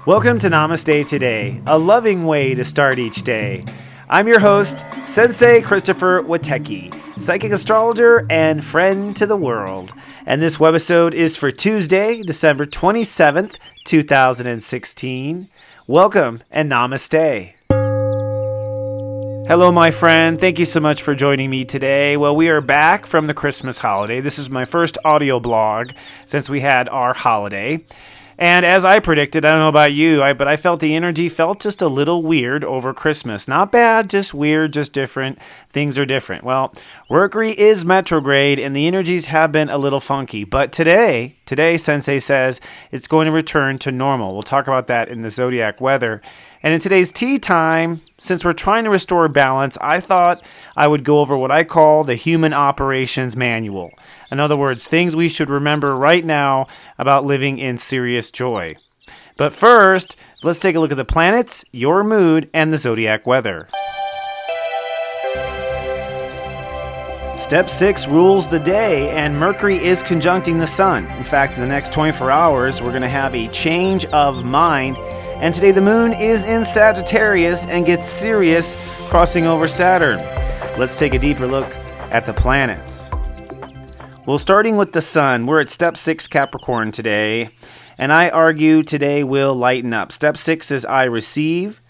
Welcome to Namaste Today, a loving way to start each day. I'm your host, Sensei Christopher Watecki, psychic astrologer and friend to the world. And this webisode is for Tuesday, December 27th, 2016. Welcome and Namaste. Hello, my friend. Thank you so much for joining me today. Well, we are back from the Christmas holiday. This is my first audio blog since we had our holiday. And as I predicted, I don't know about you, but I felt the energy felt just a little weird over Christmas. Not bad, just weird, just different. Things are different. Well, Mercury is retrograde and the energies have been a little funky. But today, Sensei says it's going to return to normal. We'll talk about that in the zodiac weather. And in today's tea time, since we're trying to restore balance, I thought I would go over what I call the Human Operations Manual. In other words, things we should remember right now about living in serious joy. But first, let's take a look at the planets, your mood, and the zodiac weather. Step 6 rules the day, and Mercury is conjuncting the Sun. In fact, in the next 24 hours, we're going to have a change of mind. And today the moon is in Sagittarius and gets serious, crossing over Saturn. Let's take a deeper look at the planets. Well, starting with the sun, we're at step 6 Capricorn today, and I argue today will lighten up. Step 6 is I receive,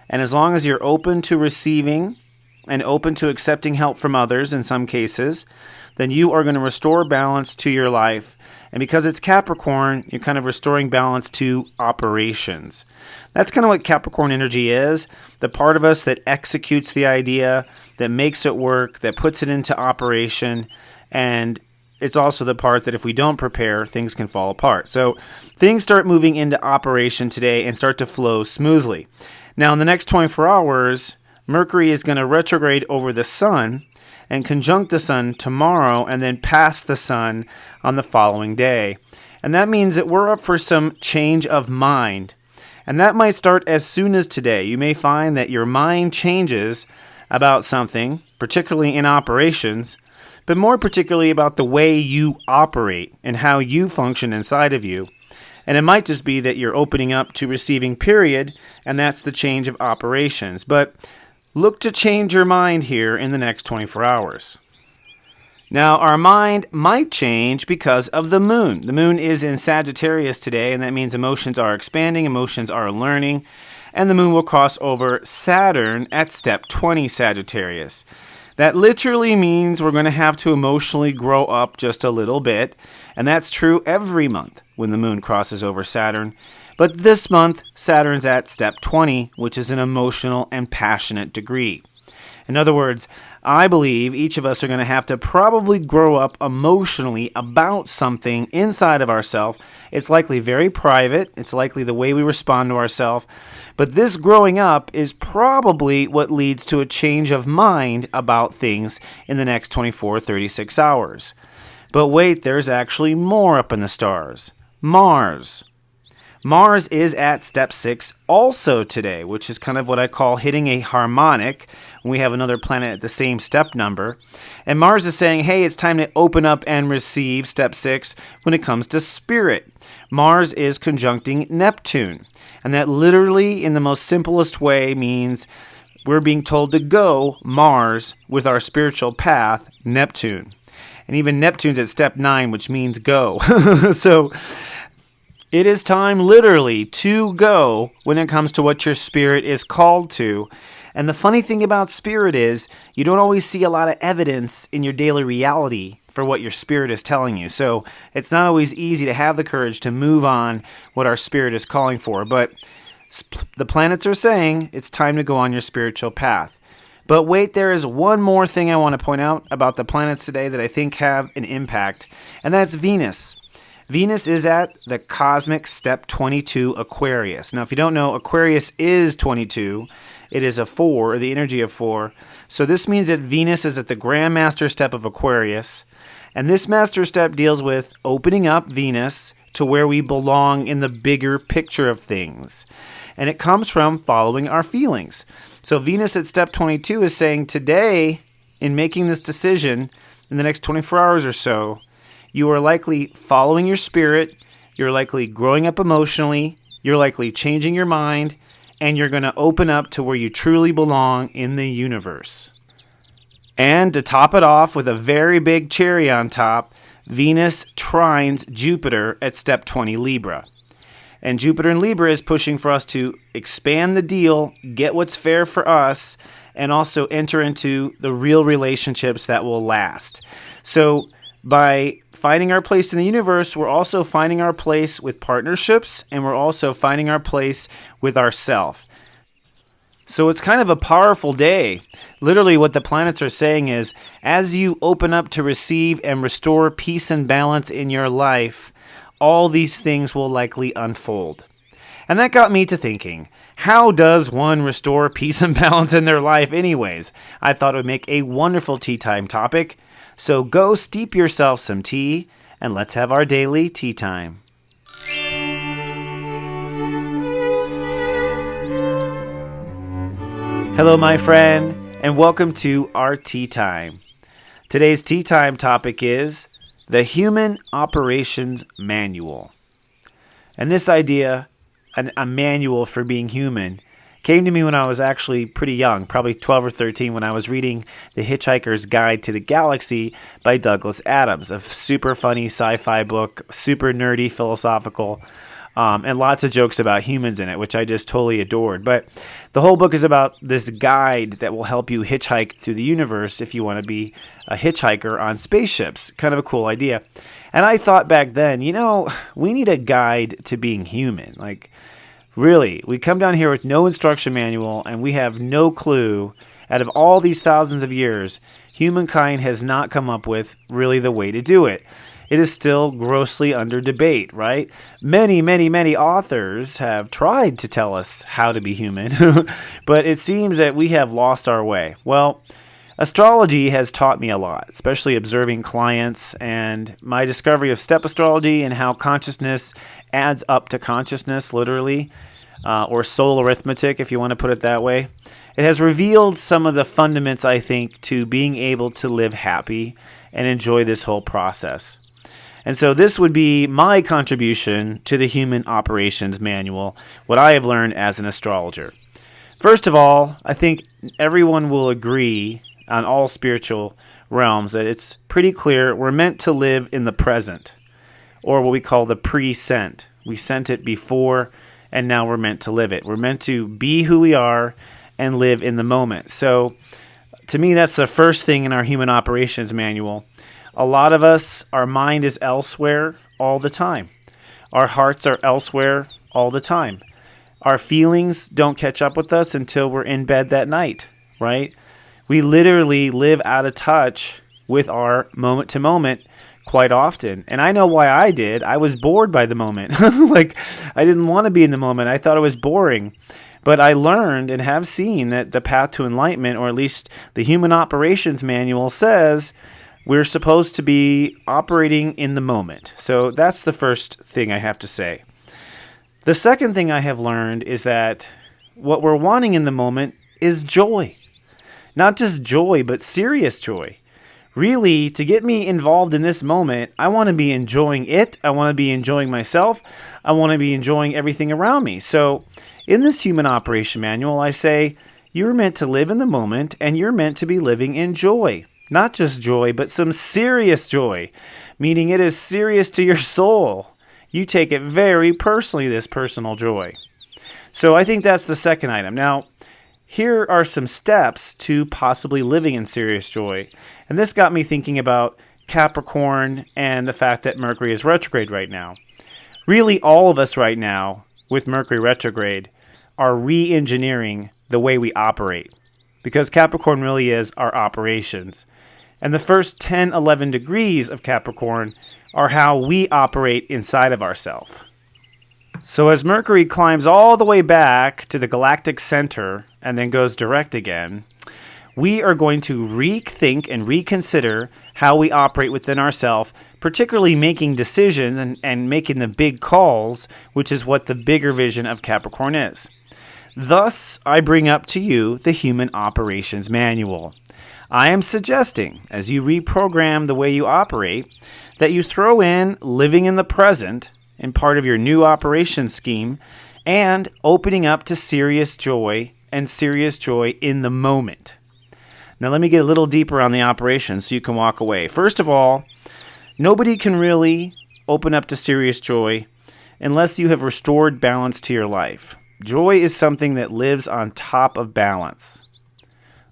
and as long as you're open to receiving and open to accepting help from others in some cases, then you are going to restore balance to your life. And because it's Capricorn, you're kind of restoring balance to operations. That's kind of what Capricorn energy is, the part of us that executes the idea, that makes it work, that puts it into operation, and it's also the part that if we don't prepare, things can fall apart. So things start moving into operation today and start to flow smoothly. Now, in the next 24 hours, Mercury is going to retrograde over the Sun and conjunct the Sun tomorrow and then pass the Sun on the following day. And that means that we're up for some change of mind. And that might start as soon as today. You may find that your mind changes about something, particularly in operations, but more particularly about the way you operate and how you function inside of you. And it might just be that you're opening up to receiving, period, and that's the change of operations. But look to change your mind here in the next 24 hours. Now, our mind might change because of the moon. The moon is in Sagittarius today, and that means emotions are expanding, emotions are learning, and the moon will cross over Saturn at step 20 Sagittarius. That literally means we're going to have to emotionally grow up just a little bit, and that's true every month when the moon crosses over Saturn. But this month, Saturn's at step 20, which is an emotional and passionate degree. In other words, I believe each of us are going to have to probably grow up emotionally about something inside of ourselves. It's likely very private. It's likely the way we respond to ourselves. But this growing up is probably what leads to a change of mind about things in the next 24, 36 hours. But wait, there's actually more up in the stars. Mars. Mars is at step 6 also today, which is kind of what I call hitting a harmonic when we have another planet at the same step number. And Mars is saying, hey, it's time to open up and receive step 6 when it comes to spirit. Mars is conjuncting Neptune. And that literally, in the most simplest way, means we're being told to go Mars with our spiritual path, Neptune. And even Neptune's at step 9, which means go. So it is time literally to go when it comes to what your spirit is called to. And the funny thing about spirit is you don't always see a lot of evidence in your daily reality for what your spirit is telling you. So it's not always easy to have the courage to move on what our spirit is calling for. But the planets are saying it's time to go on your spiritual path. But wait, there is one more thing I want to point out about the planets today that I think have an impact, and that's Venus. Venus is at the cosmic step 22 Aquarius. Now, if you don't know, Aquarius is 22. It is a 4, or the energy of 4. So this means that Venus is at the Grand Master step of Aquarius. And this master step deals with opening up Venus to where we belong in the bigger picture of things. And it comes from following our feelings. So Venus at step 22 is saying today, in making this decision in the next 24 hours or so, you are likely following your spirit, you're likely growing up emotionally, you're likely changing your mind, and you're going to open up to where you truly belong in the universe. And to top it off with a very big cherry on top, Venus trines Jupiter at step 20 Libra. And Jupiter in Libra is pushing for us to expand the deal, get what's fair for us, and also enter into the real relationships that will last. So by finding our place in the universe, we're also finding our place with partnerships, and we're also finding our place with ourself. So it's kind of a powerful day. Literally what the planets are saying is, as you open up to receive and restore peace and balance in your life, all these things will likely unfold. And that got me to thinking, how does one restore peace and balance in their life anyways? I thought it would make a wonderful tea time topic. So go steep yourself some tea, and let's have our daily tea time. Hello, my friend, and welcome to our tea time. Today's tea time topic is the Human Operations Manual. And this idea, a manual for being human, came to me when I was actually pretty young, probably 12 or 13, when I was reading The Hitchhiker's Guide to the Galaxy by Douglas Adams, a super funny sci-fi book, super nerdy, philosophical, and lots of jokes about humans in it, which I just totally adored. But the whole book is about this guide that will help you hitchhike through the universe if you want to be a hitchhiker on spaceships. Kind of a cool idea. And I thought back then, we need a guide to being human. Like, really, we come down here with no instruction manual, and we have no clue. Out of all these thousands of years, humankind has not come up with really the way to do it. It is still grossly under debate, right? Many, many, many authors have tried to tell us how to be human, but it seems that we have lost our way. Well, astrology has taught me a lot, especially observing clients and my discovery of step astrology and how consciousness adds up to consciousness, literally, or soul arithmetic, if you want to put it that way. It has revealed some of the fundaments, I think, to being able to live happy and enjoy this whole process. And so this would be my contribution to the Human Operations Manual, what I have learned as an astrologer. First of all, I think everyone will agree on all spiritual realms that it's pretty clear we're meant to live in the present, or what we call the pre-sent. We sent it before, and now we're meant to live it. We're meant to be who we are and live in the moment. So to me, that's the first thing in our Human Operations Manual. A lot of us, our mind is elsewhere all the time. Our hearts are elsewhere all the time. Our feelings don't catch up with us until we're in bed that night, right? We literally live out of touch with our moment to moment quite often. And I know why I did. I was bored by the moment. Like, I didn't want to be in the moment. I thought it was boring. But I learned and have seen that the path to enlightenment, or at least the Human Operations Manual, says we're supposed to be operating in the moment. So that's the first thing I have to say. The second thing I have learned is that what we're wanting in the moment is joy. Not just joy, but serious joy. Really, to get me involved in this moment, I want to be enjoying it. I want to be enjoying myself. I want to be enjoying everything around me. So in this Human Operation Manual, I say, you're meant to live in the moment, and you're meant to be living in joy. Not just joy, but some serious joy, meaning it is serious to your soul. You take it very personally, this personal joy. So I think that's the second item. Now, here are some steps to possibly living in serious joy. And this got me thinking about Capricorn and the fact that Mercury is retrograde right now. Really, all of us right now, with Mercury retrograde, are re-engineering the way we operate. Because Capricorn really is our operations. And the first 10, 11 degrees of Capricorn are how we operate inside of ourselves. So as Mercury climbs all the way back to the galactic center and then goes direct again, we are going to rethink and reconsider how we operate within ourselves, particularly making decisions and making the big calls, which is what the bigger vision of Capricorn is. Thus, I bring up to you the Human Operations Manual. I am suggesting, as you reprogram the way you operate, that you throw in living in the present in part of your new operation scheme, and opening up to serious joy and serious joy in the moment. Now let me get a little deeper on the operation so you can walk away. First of all, nobody can really open up to serious joy unless you have restored balance to your life. Joy is something that lives on top of balance.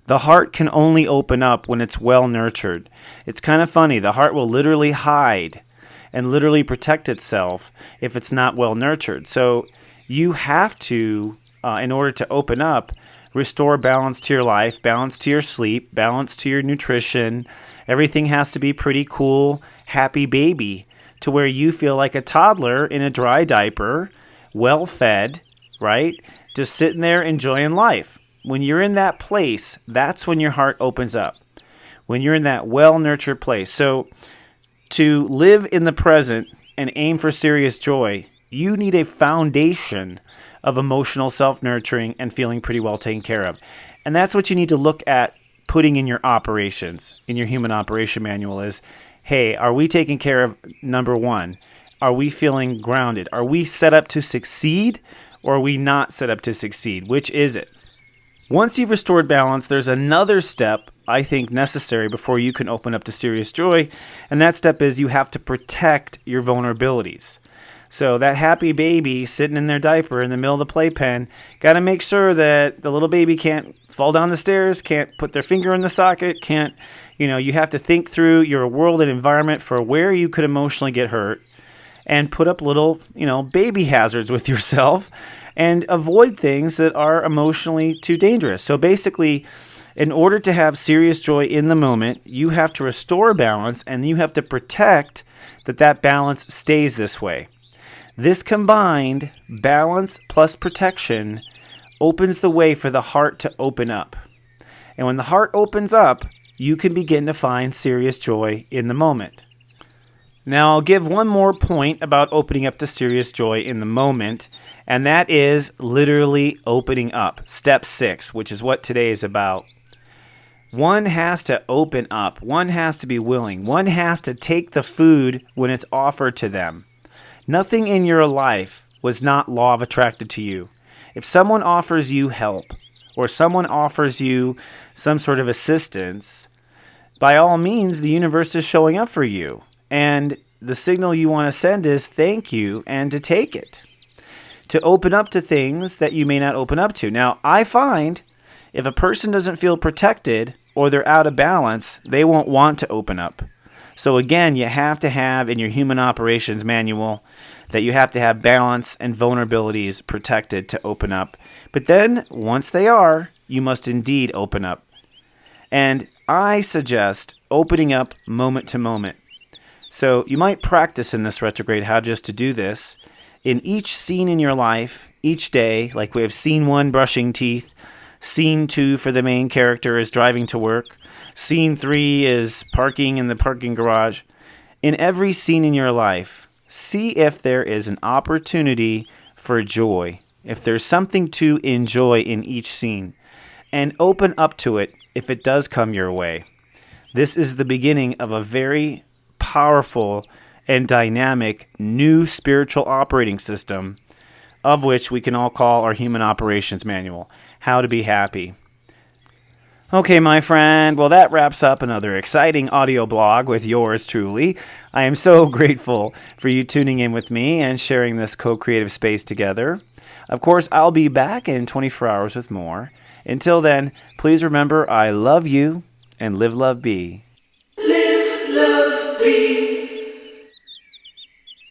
The heart can only open up when it's well nurtured. It's kind of funny. The heart will literally hide and literally protect itself if it's not well nurtured. So you have to, in order to open up, restore balance to your life, balance to your sleep, balance to your nutrition. Everything has to be pretty cool, happy baby, to where you feel like a toddler in a dry diaper, well fed, right? Just sitting there enjoying life. When you're in that place, that's when your heart opens up. When you're in that well-nurtured place. So to live in the present and aim for serious joy, you need a foundation of emotional self-nurturing and feeling pretty well taken care of. And that's what you need to look at putting in your operations, in your human operation manual is, hey, are we taking care of number one? Are we feeling grounded? Are we set up to succeed or are we not set up to succeed? Which is it? Once you've restored balance, there's another step I think necessary before you can open up to serious joy, and that step is you have to protect your vulnerabilities. So that happy baby sitting in their diaper in the middle of the playpen, got to make sure that the little baby can't fall down the stairs, can't put their finger in the socket, you have to think through your world and environment for where you could emotionally get hurt and put up little, baby hazards with yourself and avoid things that are emotionally too dangerous. So basically, in order to have serious joy in the moment, you have to restore balance and you have to protect that balance stays this way. This combined balance plus protection opens the way for the heart to open up. And when the heart opens up, you can begin to find serious joy in the moment. Now, I'll give one more point about opening up to serious joy in the moment, and that is literally opening up. Step 6, which is what today is about. One has to open up. One has to be willing. One has to take the food when it's offered to them. Nothing in your life was not law of attraction to you. If someone offers you help or someone offers you some sort of assistance, by all means, the universe is showing up for you. And the signal you want to send is thank you and to take it. To open up to things that you may not open up to. Now, I find if a person doesn't feel protected or they're out of balance, they won't want to open up. So again, you have to have in your human operations manual that you have to have balance and vulnerabilities protected to open up. But then, once they are, you must indeed open up. And I suggest opening up moment to moment. So you might practice in this retrograde how just to do this. In each scene in your life, each day, like we have scene 1, brushing teeth. Scene 2 for the main character is driving to work. Scene 3 is parking in the parking garage. In every scene in your life, see if there is an opportunity for joy, if there's something to enjoy in each scene, and open up to it if it does come your way. This is the beginning of a very powerful and dynamic new spiritual operating system, of which we can all call our Human Operations Manual, How to Be Happy. Okay, my friend, well, that wraps up another exciting audio blog with yours truly. I am so grateful for you tuning in with me and sharing this co-creative space together. Of course, I'll be back in 24 hours with more. Until then, please remember, I love you and live, love, be. Live, love, be.